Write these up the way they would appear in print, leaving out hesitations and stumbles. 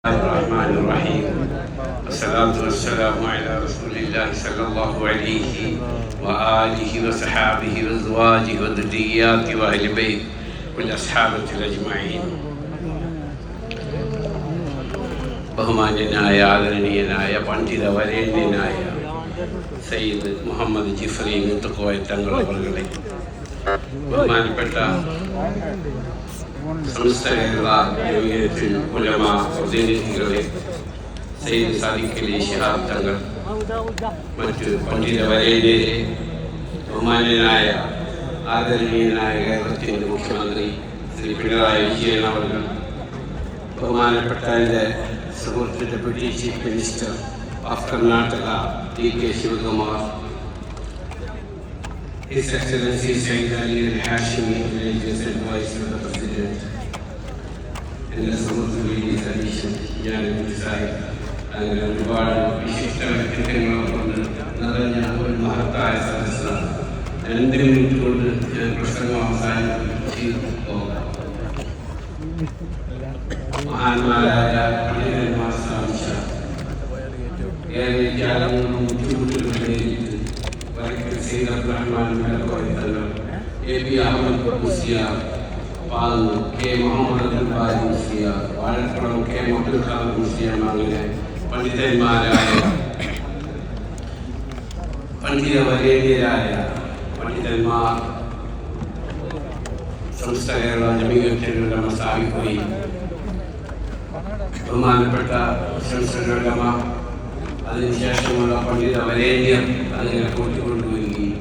الرحمن الرحيم والصلاة والسلام على رسول الله صلى الله عليه وآله وصحابه وأزواجه وذرياته وأهل البيت والأصحابة أجمعين. ബഹുമാന്യനായ ആദരണീയനായ പണ്ഡിത വരേണ്യനായ സയ്യിദ് മുഹമ്മദ് ജിഫ്രി മുത്തക്കോയ തങ്ങൾ അവരുടെ ബഹുമാനപ്പെട്ട സമസ്ത കേരള ജമിയത്തുൽ ഉലമ പ്രതിനിധികളെ സയ്യിദ് സാദിഖ് അലി ശിഹാബ് തങ്ങൾ, മറ്റ് പണ്ഡിത വരേണ്യരെ, ബഹുമാന്യനായ ആദരണീയനായ കേരളത്തിൻ്റെ മുഖ്യമന്ത്രി ശ്രീ പിണറായി വിജയൻ അവർ, ബഹുമാനപ്പെട്ട എൻ്റെ സുഹൃത്ത് deputy chief minister of Karnataka DK Shivakumar, His Excellency Sayyid Ali Al-Hashimi, Religious Advisor of the President, എൻ്റെ സുഹൃത്ത് ലീഡീസ് അഡീഷൻ ഞാനിവിടെ സാഹിബ്, അങ്ങനെ ഒരുപാട് വിശിഷ്ട വ്യക്തിത്വങ്ങളെ കൊണ്ട് നിറഞ്ഞ ഒരു മഹത്തായ സദസ്സാണ്. 2 മിനിറ്റ് കൊണ്ട് ഞാൻ പ്രസംഗം അവസാനിപ്പിച്ച് പോകാം. മഹാന്മാരായ പണ്ഡിതന്മാർ സ്ഥാപിച്ച ഏറെ ത്യാഗങ്ങളും ബുദ്ധിമുട്ടുകളും നേരിട്ട് വരയ്ക്കൽ സയ്യിദ് അബ്ദുറഹ്മാൻ മേലക്കോയ തങ്ങൾ, AB Ahmed Musliyar, പാന്ന് K Muhammad Abdul Bari Musliyar, Vazhakulam K Abdul Khader Musliyar, അങ്ങനെ പണ്ഡിതന്മാരായ പണ്ഡിത വരേണ്യരായ പണ്ഡിതന്മാർ സമസ്ത കേരള ജമിയത്തുൽ ഉലമ സ്ഥാപിക്കുകയും ബഹുമാനപ്പെട്ട ഉലമ അതിനുശേഷമുള്ള പണ്ഡിത വരേണ്യർ അതിനെ കൂട്ടിക്കൊണ്ടുവരികയും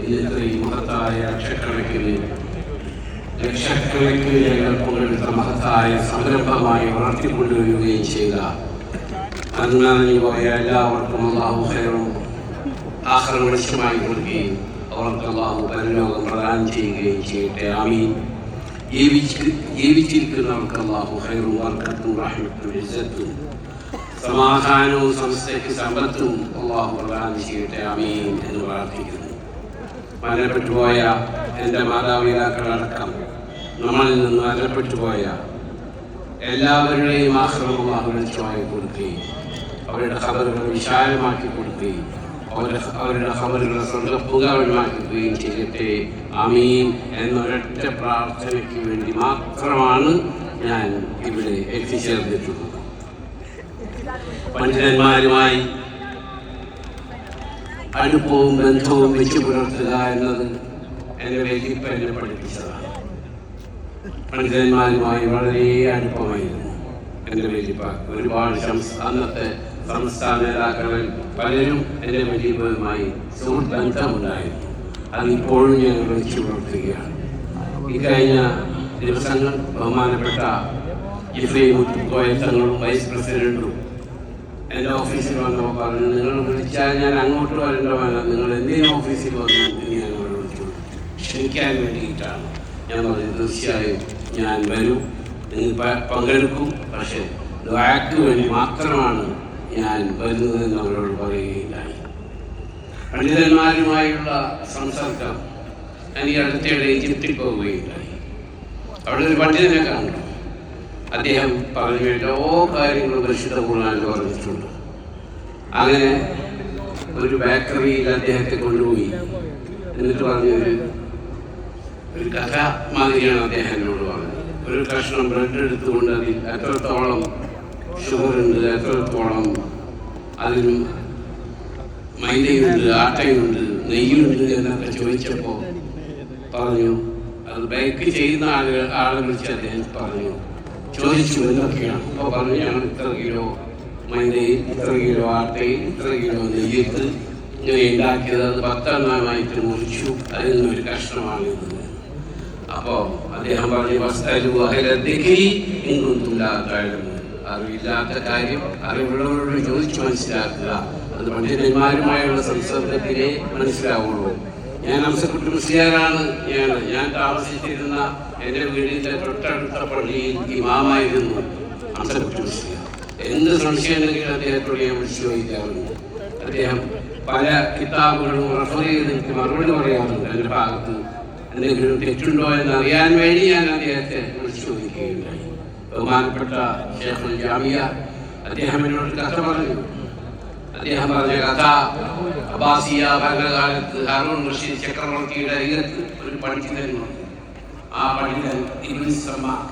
ഇന്നത്തെ ഈ മഹത്തായ ലക്ഷക്കണക്കിന് ഞങ്ങൾ പങ്കെടുത്ത മഹത്തായ സംരംഭമായി വളർത്തിക്കൊണ്ടുവരികയും ചെയ്ത അന്നറിഞ്ഞു പോയ എല്ലാവർക്കും അല്ലാഹു ഖൈറും ആഖിറം വെളിച്ചമായി കൊടുക്കുകയും അവർക്ക് അല്ലാഹു പരലോകം പ്രദാനം ചെയ്യുകയും ചെയ്യട്ടെ. ആമീൻ. ജീവിച്ചിരിക്കുന്നവർക്ക് അല്ലാഹു ഖൈറും ബർക്കത്തും റഹ്മത്തും ഇസ്സത്തും സമാധാനവും സംസ്ഥയ്ക്ക് സമ്പത്തും അല്ലാഹു പ്രദാനം ചെയ്യട്ടെ. ആമീൻ എന്ന് പ്രാർത്ഥിക്കുന്നു. മരണപ്പെട്ടുപോയ എൻ്റെ മാതാപിതാക്കളടക്കം നമ്മളിൽ നിന്ന് മരണപ്പെട്ടുപോയ എല്ലാവരുടെയും ആഖിറം അല്ലാഹു വെളിച്ചമായി കൊടുക്കുകയും അവരുടെ ഖബറുകൾ വിശാലമാക്കി കൊടുക്കുകയും അവരുടെ ഖബറുകളെ സ്വർഗ്ഗപൂങ്കാവനമാക്കുകയും ചെയ്യട്ടെ. ആമീൻ എന്നൊരൊറ്റ പ്രാർത്ഥനയ്ക്ക് വേണ്ടി മാത്രമാണ് ഞാൻ ഇവിടെ എത്തിച്ചേർന്നിട്ടുള്ളത്. പണ്ഡിതന്മാരുമായി അടുപ്പവും ബന്ധവും വെച്ചു പുലർത്തുക എന്നത് എൻ്റെ വലിയപ്പ എന്നെ പഠിപ്പിച്ചതാണ്. പണ്ഡിതന്മാരുമായി വളരെ അടുപ്പമായിരുന്നു എൻ്റെ വലിയപ്പ. ഒരുപാട് അന്നത്തെ സംസ്ഥാന നേതാക്കളിൽ പലരും എൻ്റെ വലിയപ്പയുമായി സുഹൃത്ത് ബന്ധമുണ്ടായിരുന്നു. അതിപ്പോഴും ഞാൻ വെച്ചു പുലർത്തുകയാണ്. ഇക്കഴിഞ്ഞ ദിവസങ്ങൾ ബഹുമാനപ്പെട്ട ജിഫ്രി മുത്തുക്കോയ തങ്ങളും വൈസ് പ്രസിഡന്റും എൻ്റെ ഓഫീസിൽ വന്നപ്പോൾ പറഞ്ഞു, നിങ്ങൾ വിളിച്ചാൽ ഞാൻ അങ്ങോട്ട് വരേണ്ടവല്ല, നിങ്ങൾ എന്തിനും ഓഫീസിൽ വന്നു എന്ന് ഞാൻ അവിടെ വിളിച്ചു ക്ഷണിക്കാൻ വേണ്ടിയിട്ടാണ്. ഞാൻ പറഞ്ഞു തീർച്ചയായും ഞാൻ വരും, നിങ്ങൾ പങ്കെടുക്കും, പക്ഷേ ദുആക്ക് വേണ്ടി മാത്രമാണ് ഞാൻ വരുന്നതെന്ന് അവരോട് പറയുകയുണ്ടായി. പണ്ഡിതന്മാരുമായുള്ള സംസർഗം എനിക്ക് അടുത്തിടെ ഈജിപ്തിൽ പോവുകയുണ്ടായി. അവിടെ ഒരു പണ്ഡിതനെ കണ്ടു. അദ്ദേഹം പറഞ്ഞു എല്ലാ കാര്യങ്ങളും പരിശുദ്ധ ഖുർആനിൽ പറഞ്ഞിട്ടുണ്ട്. അങ്ങനെ ഒരു ബേക്കറിയിൽ അദ്ദേഹത്തെ കൊണ്ടുപോയി. എന്നിട്ട് പറഞ്ഞു, ഒരു കഥ മാതിരിയാണ് അദ്ദേഹം എന്നോട് പറഞ്ഞത്. ഒരു കഷ്ണം ബ്രെഡ് എടുത്തുകൊണ്ട് അതിൽ എത്രത്തോളം ഷുഗറുണ്ട്, എത്രത്തോളം അതിന് മൈദയുണ്ട്, ആട്ടയുണ്ട്, നെയ്യുണ്ട് എന്നൊക്കെ ചോദിച്ചപ്പോൾ പറഞ്ഞു, അത് ബേക്ക് ചെയ്യുന്ന ആളെ വിളിച്ച് അദ്ദേഹം പറഞ്ഞു, ചോദിച്ചു എന്തൊക്കെയാണ്. അപ്പോൾ പറഞ്ഞു, ഞങ്ങൾ ഇത്ര കിലോ മൈദയിൽ, ഇത്ര കിലോ ആട്ടയിൽ, ഇത്ര കിലോ നെയ്യത്ത് ഇങ്ങനെ ഉണ്ടാക്കിയത്, അത് 10 എണ്ണമായിട്ട് മുറിച്ചു, അതിൽ നിന്നൊരു കഷ്ണമാണ് ഇത്. അപ്പോൾ അദ്ദേഹം പറഞ്ഞു, അറിവില്ലാത്ത കാര്യം അറിവുള്ളവരോട് ചോദിച്ചു മനസ്സിലാക്കുക. അത് പണ്ഡിതന്മാരുമായുള്ള സംസർഗത്തിലേ മനസ്സിലാവുള്ളൂ. ഞാൻ അംസക്കുട്ടി മുസ്ലിയാരാണ്. ഞാൻ താമസിച്ചിരുന്ന എൻ്റെ വീടിൻ്റെ തൊട്ടടുത്ത പള്ളിയിൽ ഇമാമായിരുന്നു അംസക്കുട്ടി മുസ്ലിയാർ. എന്ത് സംശയം ഉണ്ടെങ്കിലും അദ്ദേഹത്തോട് ഞാൻ വിളിച്ചു ചോദിക്കാറുണ്ട്. അദ്ദേഹം പല കിതാബുകളും റെഫർ ചെയ്ത് എനിക്ക് മറുപടി പറയാറുണ്ട്. എൻ്റെ ഭാഗത്ത് എന്തെങ്കിലും തെറ്റുണ്ടോ എന്നറിയാൻ വേണ്ടി ഞാൻ അദ്ദേഹത്തെ വിളിച്ചു ചോദിക്കുകയുണ്ടായി. ബഹുമാനപ്പെട്ട ഷേഖുൽ ജാമിയ അദ്ദേഹം എന്നോട് കഥ പറഞ്ഞു. അദ്ദേഹം പറഞ്ഞ കഥ അബ്ബാസിയ ഭരണകാലത്ത് ഹാറൂൺ റഷീദ് ചക്രവർത്തിയുടെ അരികത്ത് ഒരു പണ്ഡിതനുണ്ട്. ആ പണ്ഡിതൻ ഇബ്ൻ സമ്മാഖ്.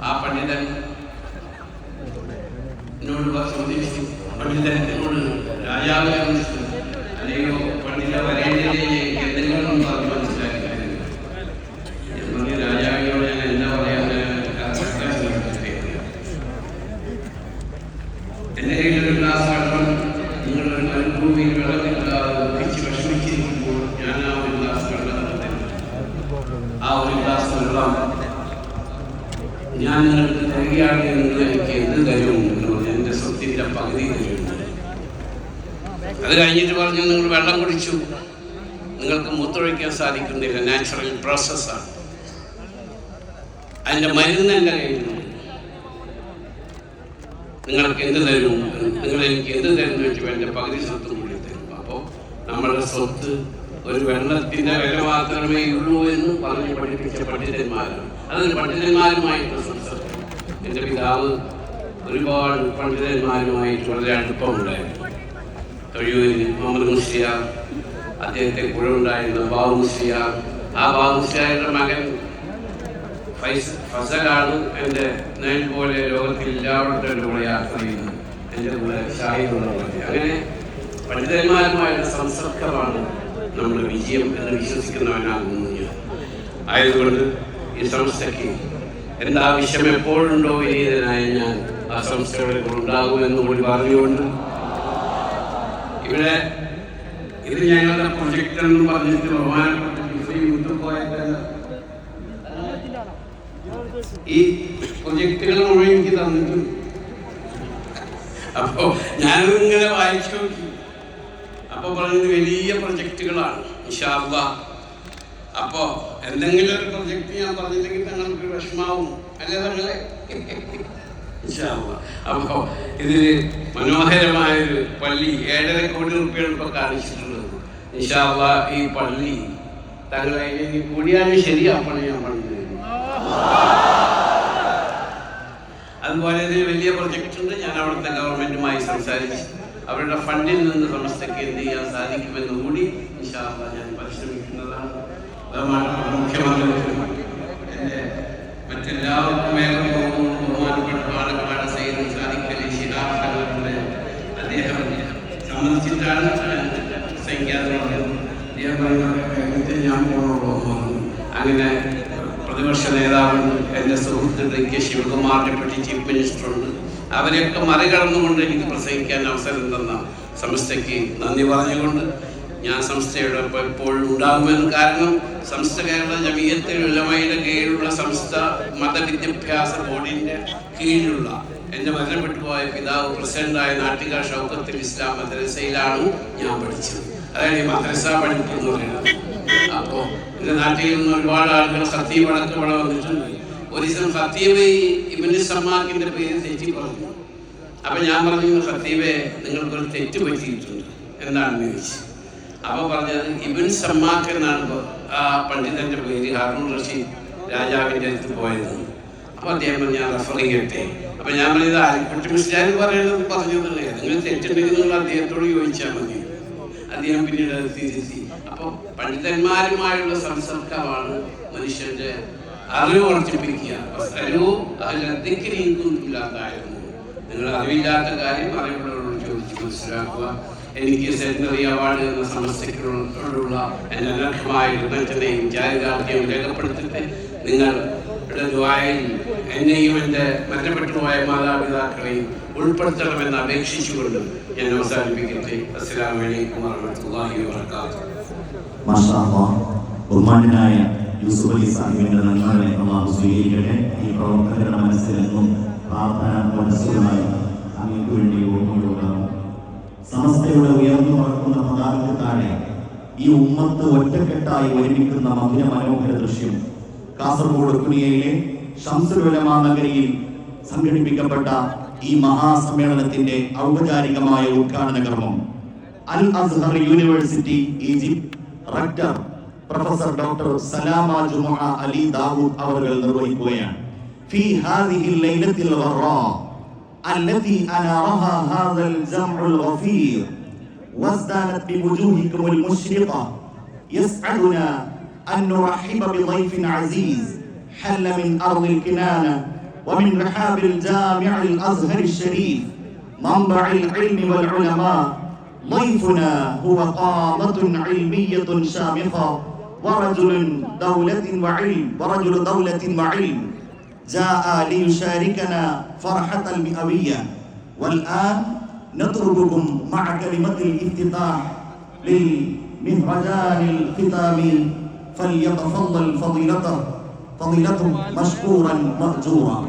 ആ പണ്ഡിതൻ എന്നോട് ചോദിച്ചു, പണ്ഡിതനോട് രാജാവ് ചോദിച്ചു, അല്ലയോ പണ്ഡിത വരേണ്ടതിനെ എന്തെങ്കിലും പറഞ്ഞു മനസ്സിലാക്കി രാജാവിനോട് ഞാൻ എന്താ പറയാ, എന്റെ കയ്യിലൊരു ഗ്ലാസ് വെള്ളം നിങ്ങളൊരു മരുഭൂമിയിൽ വെള്ളമില്ലാതെ തിരിച്ച് വിഷമിച്ചിരിക്കുമ്പോൾ ഞാൻ ആ ഒരു ഗ്ലാസ് വെള്ളം ആ ഒരു ഗ്ലാസ് വെള്ളം ഞാൻ നിങ്ങൾക്ക് തരികയാണെങ്കിൽ നിങ്ങൾ എനിക്ക് എന്ത് തരും? എന്റെ സ്വത്തിന്റെ പകുതി തരുന്നു. അത് കഴിഞ്ഞിട്ട് പറഞ്ഞു, നിങ്ങൾ വെള്ളം കുടിച്ചു, നിങ്ങൾക്ക് മൂത്രമൊഴിക്കാൻ സാധിക്കുന്നില്ല, നാച്ചുറൽ പ്രോസസ്സാണ്, അതിന്റെ മരുന്ന് എൻ്റെ കയ്യിലുണ്ട്, നിങ്ങൾക്ക് എന്ത് തരും? നിങ്ങൾ എനിക്ക് എന്ത് തരുന്നു വെച്ചാൽ എൻ്റെ പകുതി സ്വത്തും കൂടി തരും. അപ്പോൾ നമ്മളുടെ സ്വത്ത് ഒരു വെള്ളത്തിന്റെ വില മാത്രമേ ഉള്ളൂ എന്ന് പറഞ്ഞു പഠിപ്പിച്ച പണ്ഡിതന്മാരാണ്. അതൊരു പണ്ഡിതന്മാരുമായിട്ടുള്ള സംസാരം. എൻ്റെ പിതാവ് ഒരുപാട് പണ്ഡിതന്മാരുമായിട്ട് വളരെ അടുപ്പമുണ്ടായിരുന്നു. തൊഴിയൂരിൽ മുഹമ്മദ് മുസ്ലിയാർ, അദ്ദേഹത്തെ കൂടെ ഉണ്ടായിരുന്ന ബാബു മുസ്ലിയാർ. ആ ബാബു മുസ്ലിയാരുടെ മകൻ ഫസലാണ് എൻ്റെ നേൽ പോലെ ലോകത്തിൽ എല്ലാവരുടെ കൂടെ യാത്ര ചെയ്യുന്നത്, എൻ്റെ കൂടെ ഷാഹിദുള്ളത്. അങ്ങനെ പണ്ഡിതന്മാരുമായുള്ള സംസർഗമാണ് നമ്മുടെ വിജയം എന്ന് വിശ്വസിക്കുന്നവനാകുന്നു ഞാൻ. ആയതുകൊണ്ട് ഈ സംസ്ഥയ്ക്ക് എന്താവശ്യം എപ്പോഴുണ്ടോ വിനീതനായ ഞാൻ ആ സംസ്ഥയുടെ ഉണ്ടാകുമെന്ന് കൂടി പറഞ്ഞുകൊണ്ട്, ഇവിടെ ഇത് ഞങ്ങളുടെ പ്രൊജക്ട് എന്ന് പറഞ്ഞിട്ട് ബഹുമാനപ്പെട്ട ഈ പ്രൊജക്ടുകൾ മുഴുവൻ എനിക്ക് തന്നിട്ടുണ്ട്. അപ്പോ ഞാനിങ്ങനെ വായിച്ചു നോക്കി. അപ്പൊ പറഞ്ഞത് വലിയ പ്രൊജക്ടുകളാണ് ഇൻഷാ അല്ലാഹ്. അപ്പോ എന്തെങ്കിലും ഒരു പ്രൊജക്ട് ഞാൻ പറഞ്ഞില്ലെങ്കിൽ തങ്ങൾക്ക് വിഷമാവും അല്ലേ തങ്ങളെ? ഇൻഷാ അല്ലാഹ്. അപ്പോ ഇതില് മനോഹരമായൊരു പള്ളി 7.5 കോടി രൂപയാണ് ഇപ്പൊ കാണിച്ചിട്ടുള്ളത്. ഇൻഷാ അല്ലാഹ് ഈ പള്ളി തങ്ങളെ കൂടിയാലും ശരിയാക്കണം ഞാൻ പറഞ്ഞു. അതുപോലെ തന്നെ വലിയ പ്രൊജക്ട് ഉണ്ട്. ഞാൻ അവിടുത്തെ ഗവൺമെന്റുമായി സംസാരിച്ച് അവരുടെ ഫണ്ടിൽ നിന്ന് സംസ്ഥയ്ക്ക് എന്ത് ചെയ്യാൻ സാധിക്കുമെന്ന് കൂടി ഇൻഷാ അല്ലാഹ് ഞാൻ പരിശ്രമിക്കുന്നതാണ്. മുഖ്യമന്ത്രിക്കും എൻ്റെ മറ്റെല്ലാവർക്കും വേഗം ബഹുമാനപ്പെട്ട പാലക്കാട് സയ്യിദ് സാദിഖ് അലി ശിഹാബ് തങ്ങളുടെ അദ്ദേഹം സംബന്ധിച്ചിട്ടാണ് സംഖ്യാതമാണ്. അദ്ദേഹം പറയുന്നത് ഞാൻ പോകണുള്ളൂ. അങ്ങനെ പ്രതിപക്ഷ നേതാവുണ്ട്, എൻ്റെ സുഹൃത്തുണ്ട്, കെ ശിവകുമാർ ഡെപ്യൂട്ടി ചീഫ് മിനിസ്റ്ററുണ്ട്. അവരെയൊക്കെ മറികടന്നുകൊണ്ട് എനിക്ക് പ്രസംഗിക്കാൻ അവസരം തന്ന സംസ്ഥയ്ക്ക് നന്ദി പറഞ്ഞുകൊണ്ട് ഞാൻ സംസ്ഥയുടെ എപ്പോഴും ഉണ്ടാകുമെന്ന്. കാരണം സംസ്ഥ കേരള ജമിയത്തെ ഉലമയുടെ കീഴിലുള്ള സംസ്ഥ മതവിദ്യാഭ്യാസ ബോർഡിൻ്റെ കീഴിലുള്ള എൻ്റെ മരണപ്പെട്ടു പോയ പിതാവ് പ്രസിഡന്റായ നാട്ടിക ഷൗക്കത്തുൽ ഇസ്ലാം മദ്രസയിലാണ് ഞാൻ പഠിച്ചത്. അതായത് ഈ മദ്രസ പഠിപ്പിക്കുന്നു പറയുന്നത്. അപ്പോൾ എൻ്റെ നാട്ടിൽ നിന്ന് ഒരുപാട് ആളുകൾ ഖത്തീബ് അടക്കം ഇവിടെ വന്നിട്ടുണ്ട്. ഒരു ദിവസം ഖത്തീബ് ഇബ്നു സമ്മാഖിന്റെ പേര് തെറ്റി പറഞ്ഞു. അപ്പൊ ഞാൻ പറഞ്ഞു, ഖത്തീബെ നിങ്ങൾക്കൊരു തെറ്റ് പറ്റിയിട്ടുണ്ട്, എന്താണെന്ന് ചോദിച്ചു. അപ്പൊ പറഞ്ഞത് ഇബ്നു സമ്മാഖ് എന്നാണ് ആ പണ്ഡിതന്റെ പേര്. ഹാറൂൺ റഷീദ് രാജാവിന്റെ അടുത്ത് പോയത്. അപ്പൊ അദ്ദേഹം ഞാൻ റെഫർ ചെയ്യട്ടെ. അപ്പൊ ഞാൻ പറഞ്ഞത് ആലിക്കുട്ടി മുസ്ലിയാർ പറയുന്നത് പറഞ്ഞത് നിങ്ങൾ തെറ്റുണ്ടെങ്കിൽ നിങ്ങൾ അദ്ദേഹത്തോട് ചോദിച്ചാൽ മതി. അദ്ദേഹം പിന്നീട് അത് തിരുത്തി. അപ്പൊ പണ്ഡിതന്മാരുമായുള്ള സംസർഗമാണ് മനുഷ്യന്റെ അറിവ് വർദ്ധിപ്പിക്കുക. അറിവില്ലാത്തായിരുന്നു. നിങ്ങൾ അറിവില്ലാത്ത കാര്യം അറിവുള്ളവരോട് ചോദിച്ച് മനസ്സിലാക്കുക. എനിക്ക് സെന്ററി അവാർഡ് എന്ന സംസ്ഥയ്ക്കോടുള്ള എൻ്റെ അനർഹമായ കൃതജ്ഞതയും ചാരിതാർത്ഥ്യവും രേഖപ്പെടുത്തിയിട്ട് നിങ്ങളുടെ ദുആയിൽ എന്നെയും എൻ്റെ മരണപ്പെട്ടുപോയ മാതാപിതാക്കളെയും ഉൾപ്പെടുത്തണമെന്ന് അപേക്ഷിച്ചുകൊണ്ട് ഞാൻ അവസാനിപ്പിക്കട്ടെ. അസ്സലാമു അലൈക്കും വറഹ്മത്തുള്ളാഹി വബറകാതുഹു. മാഷാ അല്ലാഹ്. ബഹുമാന്യനായ യൂസുഫ് അലി സാഹിബിന്റെ നന്മകളെ അല്ലാഹു സ്വീകരിക്കട്ടെ. ഈ പ്രവർത്തകരുടെ മനസ്സിൽ നിന്നും പ്രാർത്ഥന മനസ്സുമായി അങ്ങേക്ക് വേണ്ടി ഓർമ്മയുണ്ടാകും. സമസ്തയുടെ ഉയർന്നു പറക്കുന്ന പതാകയ്ക്ക് താഴെ ഈ ഉമ്മത്ത് ഒറ്റക്കെട്ടായി ഒരുമിക്കുന്ന മധുര മനോഹര ദൃശ്യം കാസർഗോഡ് കുനിയയിലെ ശംസുൽ ഉലമാ നഗരിയിൽ സംഘടിപ്പിക്കപ്പെട്ട ഈ മഹാസമ്മേളനത്തിന്റെ ഔപചാരികമായ ഉദ്ഘാടന കർമ്മം Al Azhar university Egypt rector professor doctor Salama Jumua Ali Dawood അവർ നിർവഹിക്കുകയാണ്. في هذه الليلة الغراء التي أنارها هذا الجمع الغفير وازدانت بوجوهكم المشرقة. يسعدنا أن نرحب بضيف عزيز حل من أرض الكنانة ومن رحاب الجامع الأزهر الشريف منبع العلم والعلماء. ضيفنا هو قامة علمية شامخة ورجل دولة وعلم جاء ليشاركنا فرحة المئوية. والآن نترككم مع كلمة الافتتاح للمهرجان الختامي، فليتفضل فضيلته مشكورا مأجورا.